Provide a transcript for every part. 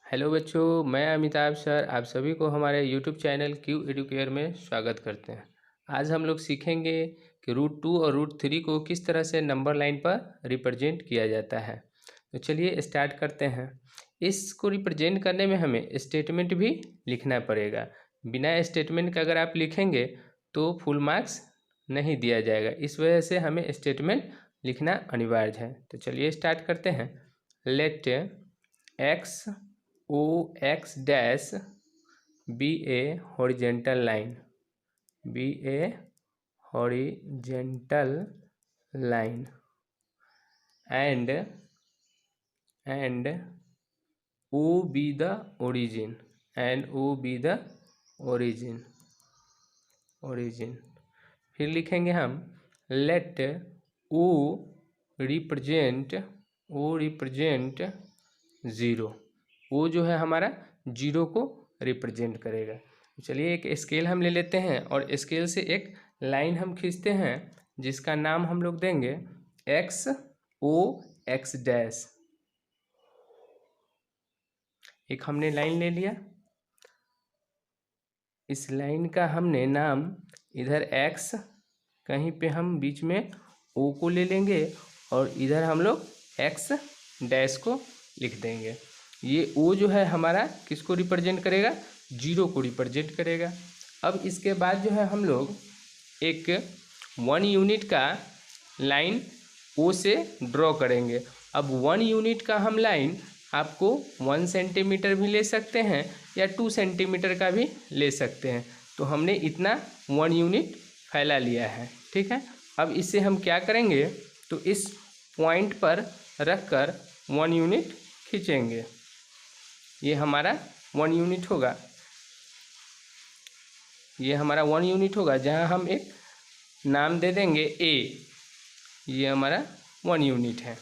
Hello बच्चों, मैं Amitabh sir आप सभी को हमारे यूट्यूब चैनल क्यू एडुकेयर में स्वागत करते हैं। आज हम लोग सीखेंगे कि रूट 2 और रूट 3 को किस तरह से नंबर लाइन पर रिप्रेजेंट किया जाता है। तो चलिए स्टार्ट करते हैं। इसको रिप्रेजेंट करने में हमें स्टेटमेंट भी लिखना पड़ेगा। बिना स्टेटमेंट का अगर आप लिखेंगे तो फुल मार्क्स नहीं दिया जाएगा, इस वजह से हमें स्टेटमेंट लिखना अनिवार्य है। तो चलिए स्टार्ट करते हैं। Let X O X dash B A horizontal line, B A horizontal line and O B the origin, and O B the origin। फिर लिखेंगे हम लेट ओ रिप्रेजेंट ज़ीरो। वो जो है हमारा जीरो को रिप्रेजेंट करेगा। चलिए एक स्केल हम ले लेते हैं और स्केल से एक लाइन हम खींचते हैं जिसका नाम हम लोग देंगे एक्स ओ एक्स डैश। एक हमने लाइन ले लिया, इस लाइन का हमने नाम इधर एक्स, कहीं पे हम बीच में ओ को ले लेंगे और इधर हम लोग एक्स डैश को लिख देंगे। ये ओ जो है हमारा किसको रिप्रेजेंट करेगा? जीरो को रिप्रेजेंट करेगा। अब इसके बाद जो है हम लोग एक 1 यूनिट का लाइन ओ से ड्रॉ करेंगे। अब 1 यूनिट का हम लाइन आपको 1 सेंटीमीटर भी ले सकते हैं या 2 सेंटीमीटर का भी ले सकते हैं। तो हमने इतना 1 यूनिट फैला लिया है, ठीक है। अब इससे हम क्या करेंगे, तो इस पॉइंट पर रखकर 1 यूनिट खींचेंगे। ये हमारा 1 यूनिट होगा, ये हमारा 1 यूनिट होगा, जहाँ हम एक नाम दे देंगे ए। ये हमारा 1 यूनिट है।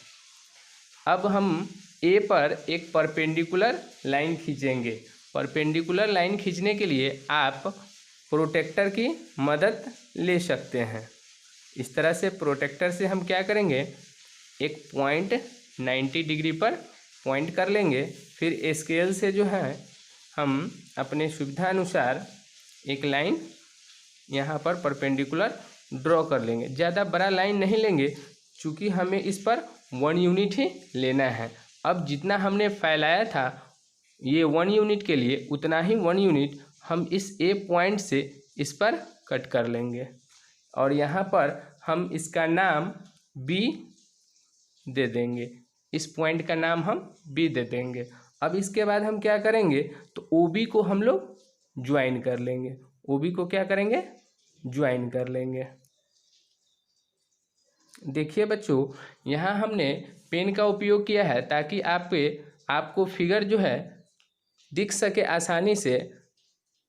अब हम ए पर एक परपेंडिकुलर लाइन खींचेंगे। परपेंडिकुलर लाइन खींचने के लिए आप प्रोटेक्टर की मदद ले सकते हैं। इस तरह से प्रोटेक्टर से हम क्या करेंगे, एक पॉइंट 90 डिग्री पर पॉइंट कर लेंगे। फिर स्केल से जो है हम अपने सुविधा अनुसार एक लाइन यहाँ पर परपेंडिकुलर ड्रॉ कर लेंगे। ज़्यादा बड़ा लाइन नहीं लेंगे क्योंकि हमें इस पर 1 यूनिट ही लेना है। अब जितना हमने फैलाया था ये 1 यूनिट के लिए, उतना ही 1 यूनिट हम इस ए पॉइंट से इस पर कट कर लेंगे और यहाँ पर हम इसका नाम बी दे देंगे। इस पॉइंट का नाम हम बी दे देंगे। अब इसके बाद हम क्या करेंगे, तो ओ बी को हम लोग ज्वाइन कर लेंगे। ओ बी को क्या करेंगे, ज्वाइन कर लेंगे। देखिए बच्चों, यहाँ हमने पेन का उपयोग किया है ताकि आपको फिगर जो है दिख सके आसानी से।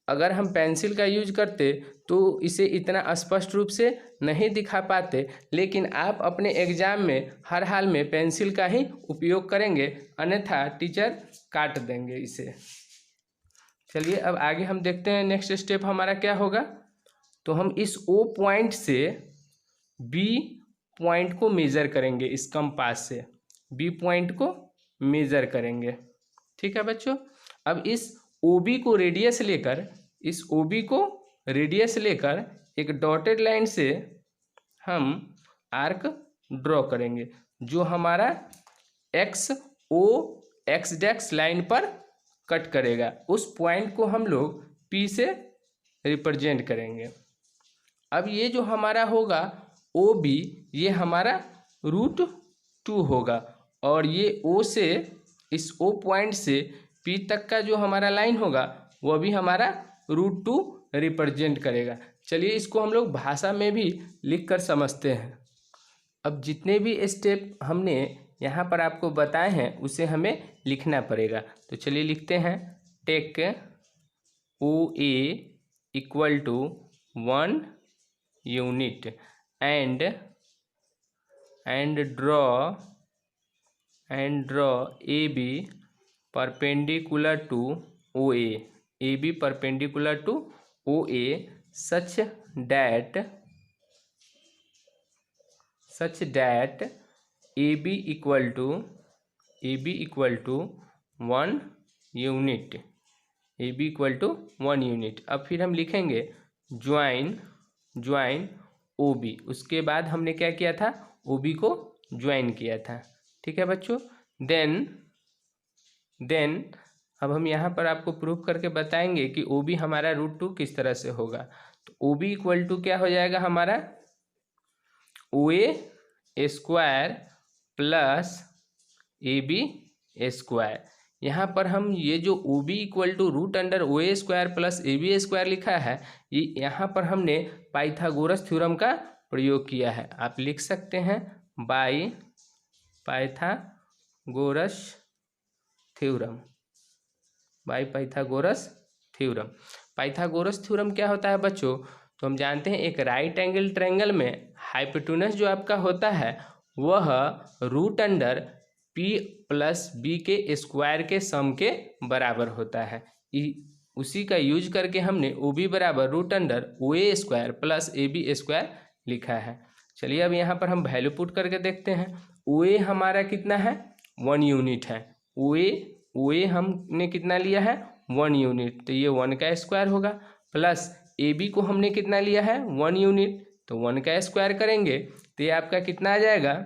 अगर हम पेंसिल का यूज करते तो इसे इतना स्पष्ट रूप से नहीं दिखा पाते, लेकिन आप अपने एग्जाम में हर हाल में पेंसिल का ही उपयोग करेंगे, अन्यथा टीचर काट देंगे इसे। चलिए अब आगे हम देखते हैं नेक्स्ट स्टेप हमारा क्या होगा। तो हम इस ओ पॉइंट से बी पॉइंट को मेज़र करेंगे। इस कंपास से बी पॉइंट को मेज़र करेंगे, ठीक है बच्चों। अब इस ओ बी को रेडियस लेकर एक डॉटेड लाइन से हम आर्क ड्रॉ करेंगे जो हमारा x O X dash line पर कट करेगा। उस पॉइंट को हम लोग पी से रिप्रेजेंट करेंगे। अब ये जो हमारा होगा ओ बी, ये हमारा √2 होगा और ये ओ से, इस ओ पॉइंट से पी तक का जो हमारा लाइन होगा वह भी हमारा √2 रिप्रेजेंट करेगा। चलिए इसको हम लोग भाषा में भी लिख कर समझते हैं। अब जितने भी स्टेप हमने यहाँ पर आपको बताए हैं उसे हमें लिखना पड़ेगा। तो चलिए लिखते हैं। Take O A equal to 1 unit and draw AB perpendicular to OA, AB perpendicular to OA such that AB equal to 1 unit, A B equal to 1 unit. अब फिर हम लिखेंगे ज्वाइन ओ बी। उसके बाद हमने क्या किया था, ओ बी को ज्वाइन किया था। ठीक है बच्चों। देन अब हम यहाँ पर आपको प्रूफ करके बताएंगे कि ओ बी हमारा √2 किस तरह से होगा। तो ओ बी इक्वल टू क्या हो जाएगा हमारा, O A square plus A B square. यहाँ पर हम ये जो ओ बी इक्वल टू √√ओ² प्लस ए बी स्क्वायर लिखा है, ये यहाँ पर हमने पाइथागोरस थ्योरम का प्रयोग किया है। आप लिख सकते हैं by Pythagoras theorem, by Pythagoras theorem. Pythagoras theorem क्या होता है बच्चों, तो हम जानते हैं एक राइट एंगल ट्रायंगल में हाइपोटेनस जो आपका होता है वह √P प्लस बी के स्क्वायर के सम के बराबर होता है। उसी का यूज करके हमने ओ बी बराबर √OA² प्लस AB² लिखा है। चलिए अब यहाँ पर हम वैल्यू पुट करके देखते हैं। ओ ए हमारा कितना है, 1 यूनिट है। ओ ए हमने कितना लिया है, 1 यूनिट, तो ये 1 का स्क्वायर होगा। प्लस ए बी को हमने कितना लिया है, 1 यूनिट, तो 1 का स्क्वायर करेंगे तो ये आपका कितना आ जाएगा,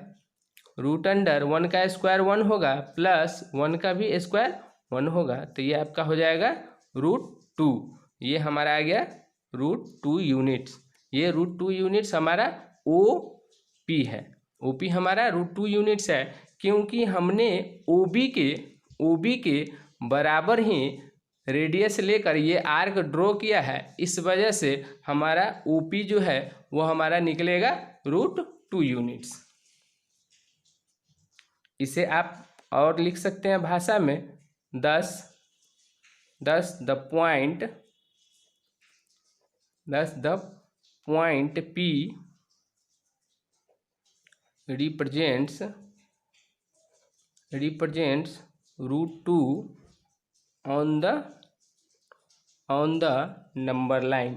√1 का स्क्वायर 1 होगा प्लस 1 का भी स्क्वायर 1 होगा, तो ये आपका हो जाएगा √2। ये हमारा आ गया √2 यूनिट्स। ये √2 यूनिट्स हमारा ओ पी है। ओ पी हमारा √2 यूनिट्स है, क्योंकि हमने ओ बी के बराबर ही रेडियस लेकर ये आर्क ड्रॉ किया है। इस वजह से हमारा ओ पी जो है वो हमारा निकलेगा √2 यूनिट्स। इसे आप और लिख सकते हैं भाषा में 10 the point P represents √2 on the number line.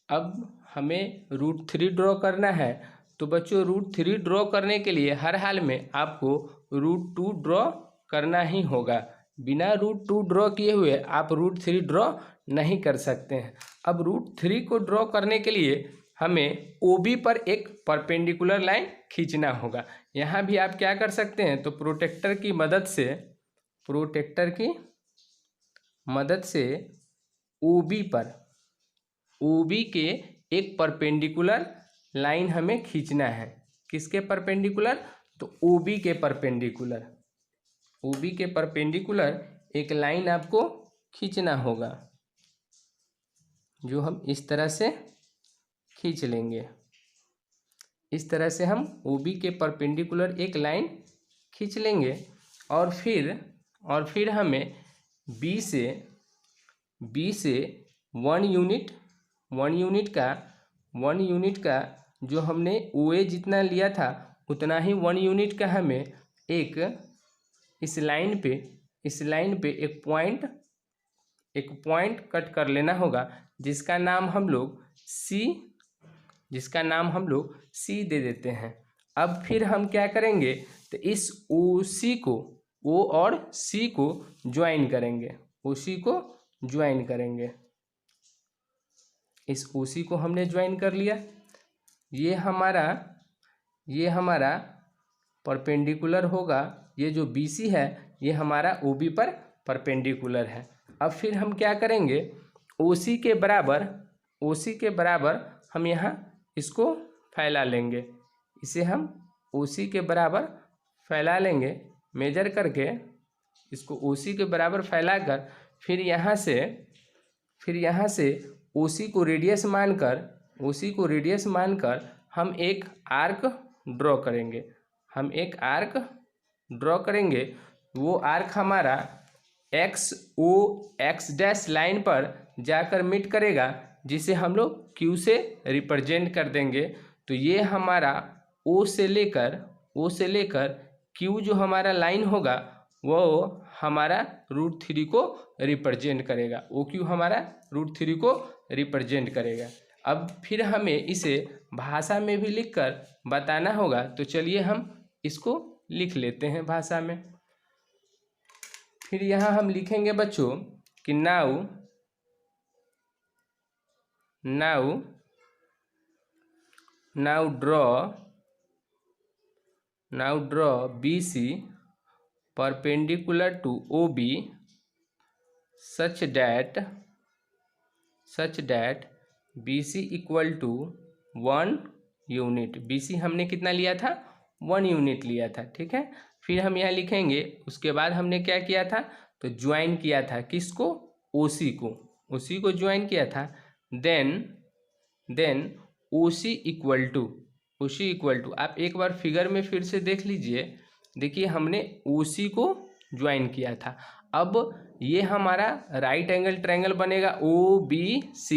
अब हमें √3 ड्रॉ करना है, तो बच्चों √3 ड्रॉ करने के लिए हर हाल में आपको √2 ड्रॉ करना ही होगा। बिना √2 ड्रॉ किए हुए आप √3 ड्रॉ नहीं कर सकते हैं। अब √3 को ड्रॉ करने के लिए हमें ओ बी पर एक परपेंडिकुलर लाइन खींचना होगा। यहाँ भी आप क्या कर सकते हैं, तो प्रोटेक्टर की मदद से ओ बी के एक परपेंडिकुलर लाइन हमें खींचना है। किसके परपेंडिकुलर, तो ओ बी के परपेंडिकुलर एक लाइन आपको खींचना होगा, जो हम इस तरह से खींच लेंगे। इस तरह से हम ओ बी के परपेंडिकुलर एक लाइन खींच लेंगे और फिर हमें बी से 1 यूनिट का जो हमने ओ ए जितना लिया था उतना ही 1 यूनिट का हमें एक इस लाइन पे एक पॉइंट कट कर लेना होगा, जिसका नाम हम लोग सी दे देते हैं। अब फिर हम क्या करेंगे, तो इस ओ और सी को ज्वाइन करेंगे। इस ओ सी को हमने ज्वाइन कर लिया। ये हमारा परपेंडिकुलर होगा। ये जो बी सी है ये हमारा ओ बी पर परपेंडिकुलर है। अब फिर हम क्या करेंगे, ओ सी के बराबर हम यहाँ इसको फैला लेंगे। इसे हम ओ सी के बराबर फैला लेंगे, मेजर करके इसको ओ सी के बराबर फैलाकर फिर यहाँ से ओ सी को रेडियस मानकर हम एक आर्क ड्रॉ करेंगे। वो आर्क हमारा x लाइन पर जाकर मीट करेगा, जिसे हम लोग Q से रिप्रेजेंट कर देंगे। तो ये हमारा O से लेकर Q जो हमारा लाइन होगा वो हमारा √3 को रिप्रेजेंट करेगा। OQ हमारा √3 को रिप्रेजेंट करेगा। अब फिर हमें इसे भाषा में भी लिखकर बताना होगा, तो चलिए हम इसको लिख लेते हैं भाषा में। फिर यहाँ हम लिखेंगे बच्चों कि now draw BC perpendicular to OB such that BC equal to 1 unit. BC हमने कितना लिया था? 1 यूनिट लिया था, ठीक है। फिर हम यहाँ लिखेंगे, उसके बाद हमने क्या किया था, तो ज्वाइन किया था किसको? OC को ज्वाइन किया था। देन OC इक्वल टू आप एक बार फिगर में फिर से देख लीजिए, देखिए हमने OC को ज्वाइन किया था। अब ये हमारा राइट एंगल ट्रायंगल बनेगा OBC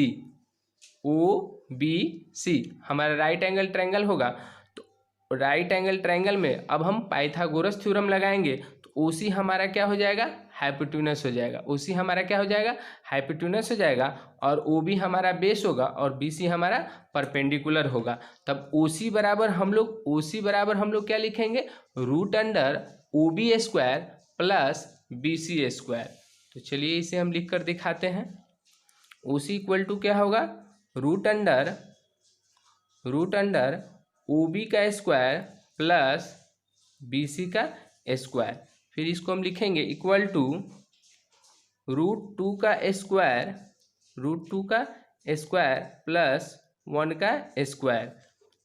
हमारा राइट एंगल ट्रायंगल होगा। तो राइट एंगल ट्रायंगल में अब हम पाइथागोरस थ्योरम लगाएंगे, तो OC हमारा क्या हो जाएगा? हाइपोटेन्यूस हो जाएगा। OC हमारा क्या हो जाएगा? हाइपोटेन्यूस हो जाएगा। और OB हमारा बेस होगा और BC हमारा परपेंडिकुलर होगा। तब OC बराबर हम लोग क्या लिखेंगे? Root under OB square plus BC square. तो चलिए इसे हम लिख कर दिखाते हैं। OC इक्वल टू क्या होगा? रूट अंडर OB का स्क्वायर प्लस BC का स्क्वायर। फिर इसको हम लिखेंगे इक्वल टू रूट टू का स्क्वायर प्लस 1 का स्क्वायर।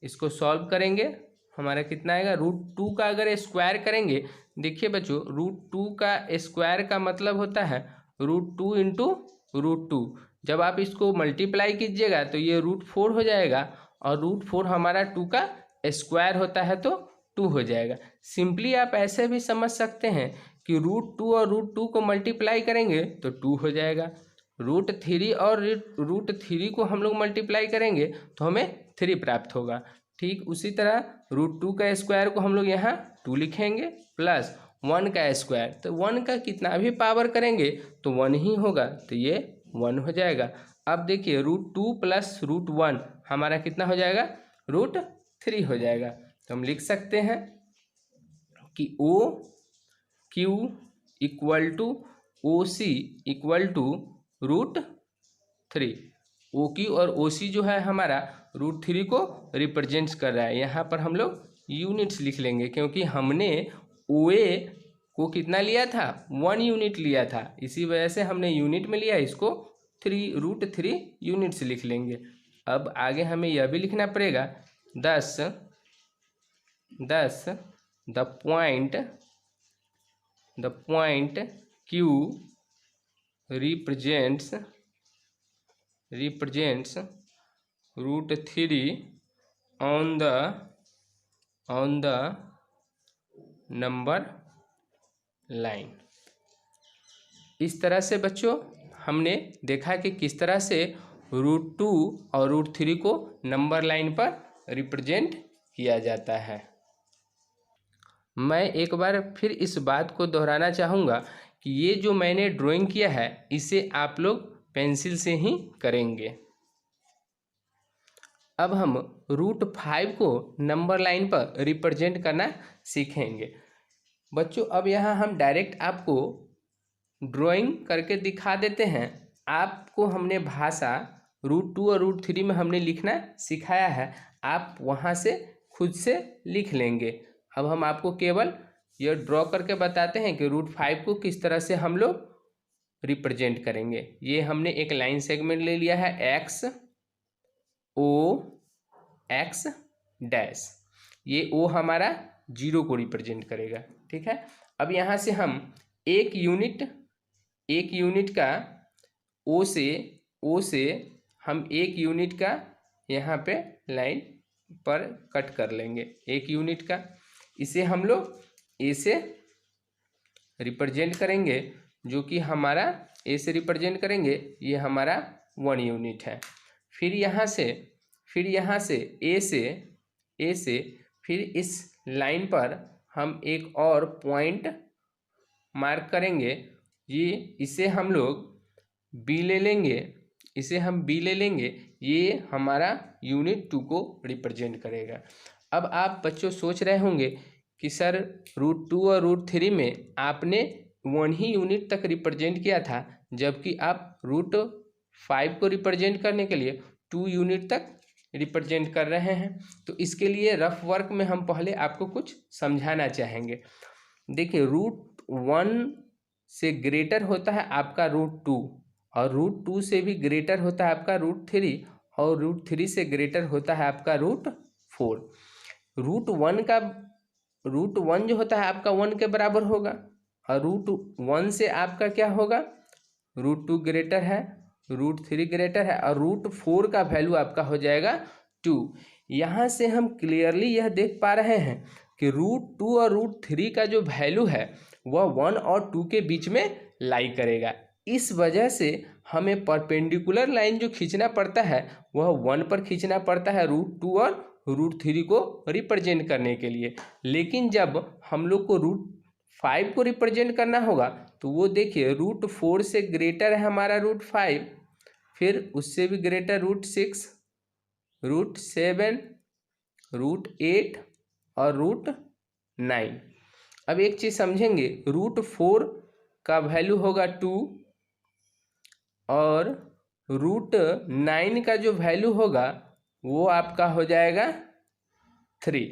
इसको सॉल्व करेंगे, हमारा कितना आएगा? रूट 2 का अगर स्क्वायर करेंगे, देखिए बच्चों रूट 2 का स्क्वायर का मतलब होता है रूट 2 इंटू रूट 2। जब आप इसको मल्टीप्लाई कीजिएगा तो ये रूट 4 हो जाएगा, और रूट 4 हमारा 2 का स्क्वायर होता है तो 2 हो जाएगा। सिंपली आप ऐसे भी समझ सकते हैं कि रूट 2 और रूट 2 को मल्टीप्लाई करेंगे तो 2 हो जाएगा। रूट 3 और रूट 3 को हम लोग मल्टीप्लाई करेंगे तो हमें 3 प्राप्त होगा। ठीक उसी तरह रूट 2 का स्क्वायर को हम लोग यहाँ 2 लिखेंगे प्लस 1 का स्क्वायर, तो 1 का कितना भी पावर करेंगे तो 1 ही होगा, तो ये 1 हो जाएगा। अब देखिए रूट 2 प्लस रूट 1 हमारा कितना हो जाएगा? रूट 3 हो जाएगा। तो हम लिख सकते हैं कि OQ equal to OC equal to root 3। OQ और OC जो है हमारा रूट 3 को रिप्रेजेंट्स कर रहा है। यहाँ पर हम लोग यूनिट्स लिख लेंगे, क्योंकि हमने OA को कितना लिया था? 1 यूनिट लिया था, इसी वजह से हमने यूनिट में लिया, इसको रूट 3 यूनिट्स लिख लेंगे। अब आगे हमें यह भी लिखना पड़ेगा 10 the point Q represents root 3 on the number line. इस तरह से बच्चों हमने देखा कि किस तरह से रूट 2 और रूट 3 को नंबर लाइन पर रिप्रेजेंट किया जाता है। मैं एक बार फिर इस बात को दोहराना चाहूँगा कि ये जो मैंने ड्राइंग किया है इसे आप लोग पेंसिल से ही करेंगे। अब हम रूट 5 को नंबर लाइन पर रिप्रेजेंट करना सीखेंगे। बच्चों अब यहाँ हम डायरेक्ट आपको ड्राइंग करके दिखा देते हैं। आपको हमने भाषा रूट 2 और रूट 3 में हमने लिखना सिखाया है, आप वहाँ से खुद से लिख लेंगे। अब हम आपको केवल यह ड्रॉ करके बताते हैं कि रूट 5 को किस तरह से हम लोग रिप्रेजेंट करेंगे। ये हमने एक लाइन सेगमेंट ले लिया है एक्स डैश, ये O हमारा 0 को रिप्रेजेंट करेगा, ठीक है। अब यहाँ से हम एक यूनिट का O से हम एक यूनिट का यहाँ पे लाइन पर कट कर लेंगे, एक यूनिट का। इसे हम लोग A से रिप्रेजेंट करेंगे, जो कि हमारा A से रिप्रेजेंट करेंगे, ये हमारा 1 यूनिट है। फिर यहाँ से A से फिर इस लाइन पर हम एक और पॉइंट मार्क करेंगे, इसे हम लोग B ले लेंगे, ये हमारा यूनिट 2 को रिप्रेजेंट करेगा। अब आप बच्चों सोच रहे होंगे कि सर √2 और √3 में आपने 1 ही यूनिट तक रिप्रेजेंट किया था, जबकि आप √5 को रिप्रेजेंट करने के लिए 2 यूनिट तक रिप्रेजेंट कर रहे हैं। तो इसके लिए रफ वर्क में हम पहले आपको कुछ समझाना चाहेंगे। देखिए √1 से ग्रेटर होता है आपका √2 और √2 से भी ग्रेटर होता है आपका √3 और √3 से ग्रेटर होता है आपका √4। √1 जो होता है आपका 1 के बराबर होगा और √1 से आपका क्या होगा, √2 ग्रेटर है, √3 ग्रेटर है और √4 का वैल्यू आपका हो जाएगा 2। यहाँ से हम क्लियरली यह देख पा रहे हैं कि √2 और √3 का जो वैल्यू है वह 1 और 2 के बीच में लाई करेगा। इस वजह से हमें परपेंडिकुलर लाइन जो खींचना पड़ता है वह 1 पर खींचना पड़ता है √2 और √3 को रिप्रेजेंट करने के लिए। लेकिन जब हम लोग को √5 को रिप्रेजेंट करना होगा तो वो देखिए √4 से ग्रेटर है हमारा √5, फिर उससे भी ग्रेटर √6, √7, √8 और √9। अब एक चीज़ समझेंगे, √4 का वैल्यू होगा 2 और √9 का जो वैल्यू होगा वो आपका हो जाएगा 3।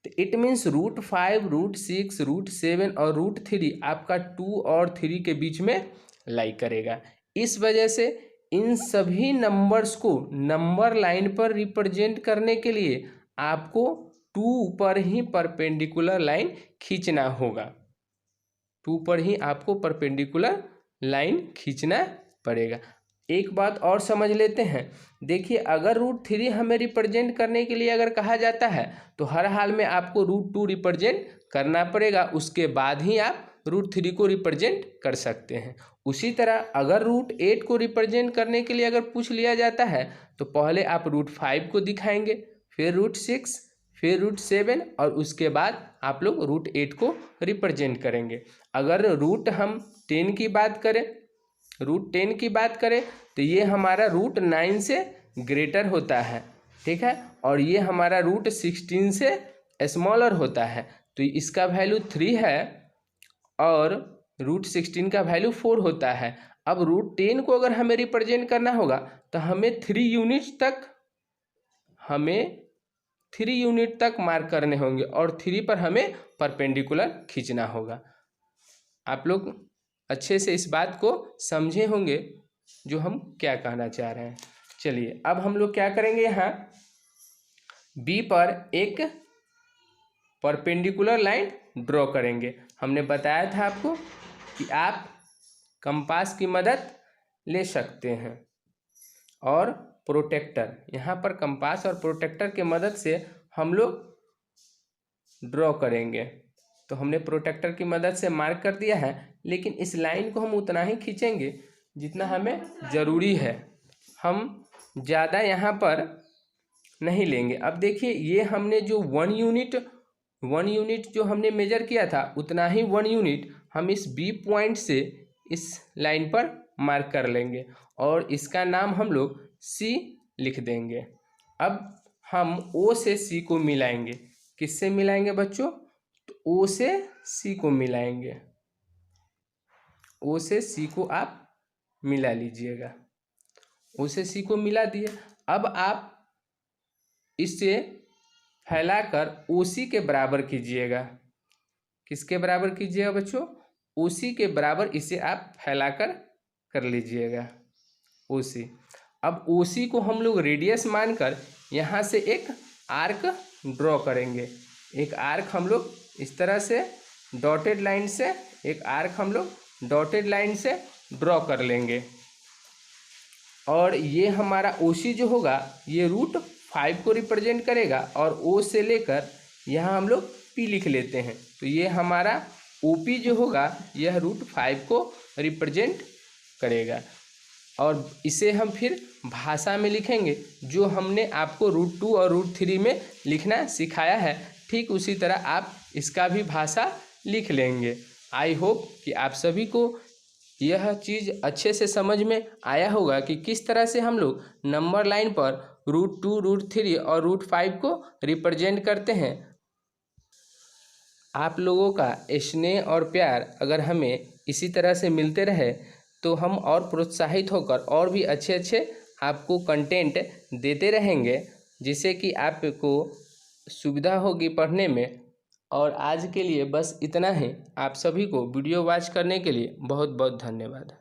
तो इट मीन्स √5, √6, √7 और √3 आपका 2 और 3 के बीच में लाई करेगा। इस वजह से इन सभी नंबर्स को नंबर लाइन पर रिप्रेजेंट करने के लिए आपको 2 पर ही परपेंडिकुलर लाइन खींचना होगा। 2 पर ही आपको परपेंडिकुलर लाइन खींचना पड़ेगा। एक बात और समझ लेते हैं, देखिए अगर √3 हमें रिप्रेजेंट करने के लिए अगर कहा जाता है तो हर हाल में आपको √2 रिप्रेजेंट करना पड़ेगा, उसके बाद ही आप √3 को रिप्रेजेंट कर सकते हैं। उसी तरह अगर √8 को रिप्रेजेंट करने के लिए अगर पूछ लिया जाता है तो पहले आप √5 को दिखाएंगे, फिर √6, फिर √7 और उसके बाद आप लोग √8 को रिप्रेजेंट करेंगे। अगर हम √10 की बात करें तो ये हमारा √9 से ग्रेटर होता है, ठीक है, और ये हमारा √16 से स्मॉलर होता है, तो इसका वैल्यू 3 है और √16 का वैल्यू 4 होता है। अब √10 को अगर हमें रिप्रेजेंट करना होगा तो हमें 3 यूनिट तक मार्क करने होंगे और 3 पर हमें परपेंडिकुलर खींचना होगा। आप लोग अच्छे से इस बात को समझे होंगे जो हम क्या कहना चाह रहे हैं। चलिए अब हम लोग क्या करेंगे, यहाँ बी पर एक परपेंडिकुलर लाइन ड्रॉ करेंगे। हमने बताया था आपको कि आप कंपास की मदद ले सकते हैं और प्रोटेक्टर, यहाँ पर कंपास और प्रोटेक्टर के मदद से हम लोग ड्रॉ करेंगे। तो हमने प्रोटेक्टर की मदद से मार्क कर दिया है, लेकिन इस लाइन को हम उतना ही खींचेंगे जितना हमें ज़रूरी है, हम ज़्यादा यहाँ पर नहीं लेंगे। अब देखिए ये हमने जो 1 यूनिट जो हमने मेजर किया था उतना ही 1 यूनिट हम इस बी पॉइंट से इस लाइन पर मार्क कर लेंगे और इसका नाम हम लोग सी लिख देंगे। अब हम ओ से सी को मिलाएंगे। किससे मिलाएंगे बच्चों? तो ओ से सी को मिलाएंगे। ओ से सी को आप मिला लीजिएगा। ओ से सी को मिला दिए। अब आप इसे फैलाकर ओ सी के बराबर कीजिएगा। किसके बराबर कीजिएगा बच्चों? ओ सी के बराबर इसे आप फैलाकर कर लीजिएगा ओ सी। अब ओ सी को हम लोग रेडियस मानकर यहाँ से एक आर्क ड्रॉ करेंगे। एक आर्क हम लोग इस तरह से डॉटेड लाइन से ड्रॉ कर लेंगे और ये हमारा ओ सी जो होगा ये √5 को रिप्रेजेंट करेगा और ओ से लेकर यहाँ हम लोग पी लिख लेते हैं। तो ये हमारा ओ पी जो होगा यह √5 को रिप्रेजेंट करेगा और इसे हम फिर भाषा में लिखेंगे जो हमने आपको √2 और √3 में लिखना सिखाया है। ठीक उसी तरह आप इसका भी भाषा लिख लेंगे। आई होप कि आप सभी को यह चीज़ अच्छे से समझ में आया होगा कि किस तरह से हम लोग नंबर लाइन पर √2, √3 और √5 को रिप्रेजेंट करते हैं। आप लोगों का स्नेह और प्यार अगर हमें इसी तरह से मिलते रहे तो हम और प्रोत्साहित होकर और भी अच्छे अच्छे आपको कंटेंट देते रहेंगे, जिससे कि आपको सुविधा होगी पढ़ने में। और आज के लिए बस इतना ही। आप सभी को वीडियो वॉच करने के लिए बहुत बहुत धन्यवाद।